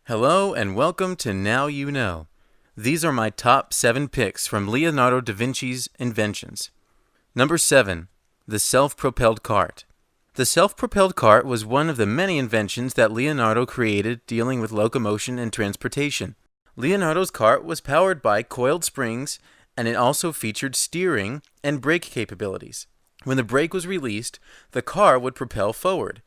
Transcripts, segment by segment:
Hello and welcome to Now You Know. These are my top 7 picks from Leonardo da Vinci's inventions. Number 7. The self-propelled cart. The self-propelled cart was one of the many inventions that Leonardo created dealing with locomotion and transportation. Leonardo's cart was powered by coiled springs, and it also featured steering and brake capabilities. When the brake was released, the car would propel forward.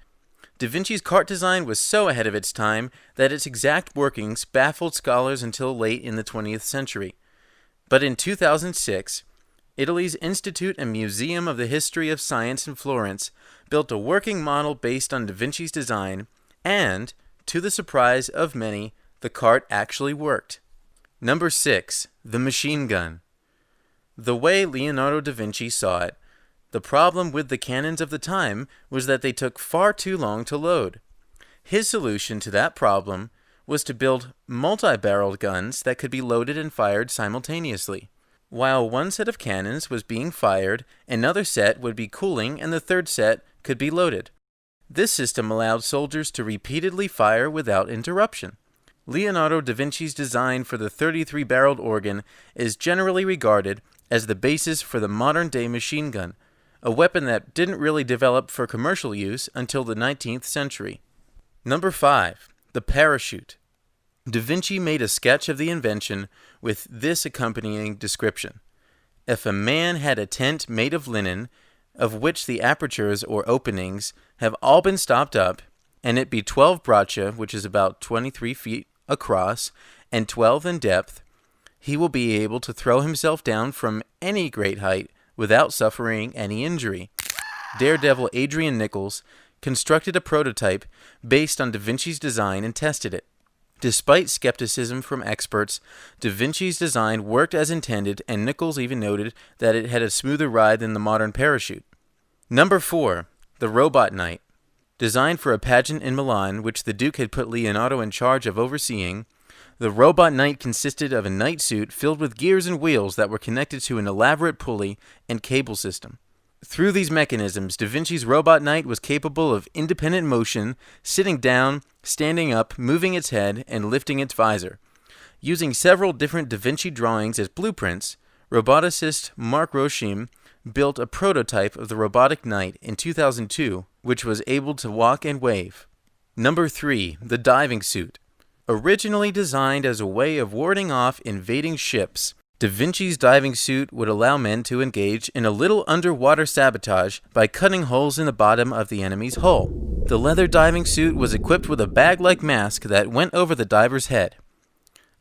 Da Vinci's cart design was so ahead of its time that its exact workings baffled scholars until late in the 20th century. But in 2006, Italy's Institute and Museum of the History of Science in Florence built a working model based on Da Vinci's design, and, to the surprise of many, the cart actually worked. Number 6. The machine gun. The way Leonardo da Vinci saw it, the problem with the cannons of the time was that they took far too long to load. His solution to that problem was to build multi-barreled guns that could be loaded and fired simultaneously. While one set of cannons was being fired, another set would be cooling and the third set could be loaded. This system allowed soldiers to repeatedly fire without interruption. Leonardo da Vinci's design for the 33-barreled organ is generally regarded as the basis for the modern-day machine gun, a weapon that didn't really develop for commercial use until the 19th century. Number 5. The parachute. Da Vinci made a sketch of the invention with this accompanying description. If a man had a tent made of linen, of which the apertures or openings have all been stopped up, and it be 12 braccia, which is about 23 feet across, and 12 in depth, he will be able to throw himself down from any great height without suffering any injury. Daredevil Adrian Nichols constructed a prototype based on Da Vinci's design and tested it. Despite skepticism from experts, Da Vinci's design worked as intended, and Nichols even noted that it had a smoother ride than the modern parachute. Number 4. The robot knight. Designed for a pageant in Milan, which the Duke had put Leonardo in charge of overseeing, the robot knight consisted of a knight suit filled with gears and wheels that were connected to an elaborate pulley and cable system. Through these mechanisms, Da Vinci's robot knight was capable of independent motion, sitting down, standing up, moving its head, and lifting its visor. Using several different Da Vinci drawings as blueprints, roboticist Mark Roshim built a prototype of the robotic knight in 2002, which was able to walk and wave. Number 3. The diving suit. Originally designed as a way of warding off invading ships, Da Vinci's diving suit would allow men to engage in a little underwater sabotage by cutting holes in the bottom of the enemy's hull. The leather diving suit was equipped with a bag-like mask that went over the diver's head.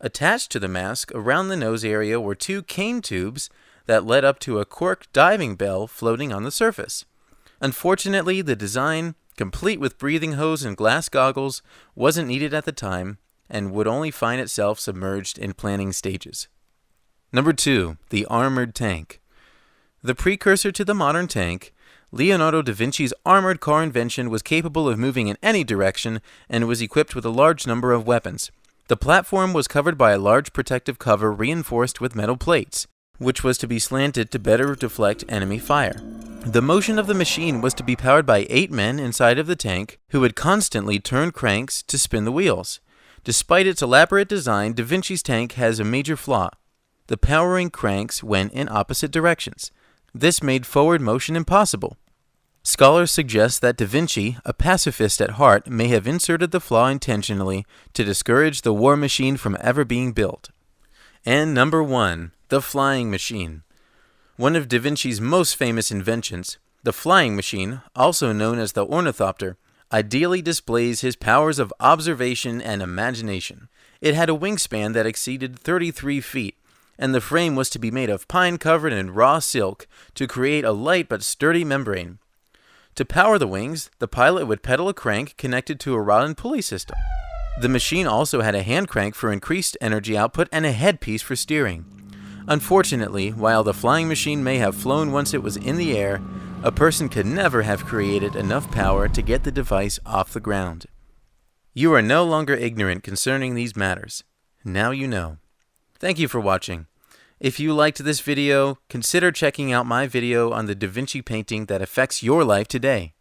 Attached to the mask, around the nose area, were 2 cane tubes that led up to a cork diving bell floating on the surface. Unfortunately, the design, complete with breathing hose and glass goggles, wasn't needed at the time, and would only find itself submerged in planning stages. Number 2. The armored tank. The precursor to the modern tank, Leonardo da Vinci's armored car invention was capable of moving in any direction and was equipped with a large number of weapons. The platform was covered by a large protective cover reinforced with metal plates, which was to be slanted to better deflect enemy fire. The motion of the machine was to be powered by 8 men inside of the tank who would constantly turn cranks to spin the wheels. Despite its elaborate design, Da Vinci's tank has a major flaw. The powering cranks went in opposite directions. This made forward motion impossible. Scholars suggest that Da Vinci, a pacifist at heart, may have inserted the flaw intentionally to discourage the war machine from ever being built. And number 1. The flying machine. One of Da Vinci's most famous inventions, the flying machine, also known as the ornithopter, ideally displays his powers of observation and imagination. It had a wingspan that exceeded 33 feet, and the frame was to be made of pine covered in raw silk to create a light but sturdy membrane. To power the wings, the pilot would pedal a crank connected to a rod and pulley system. The machine also had a hand crank for increased energy output and a headpiece for steering. Unfortunately, while the flying machine may have flown once it was in the air, a person could never have created enough power to get the device off the ground. You are no longer ignorant concerning these matters. Now you know. Thank you for watching. If you liked this video, consider checking out my video on the Da Vinci painting that affects your life today.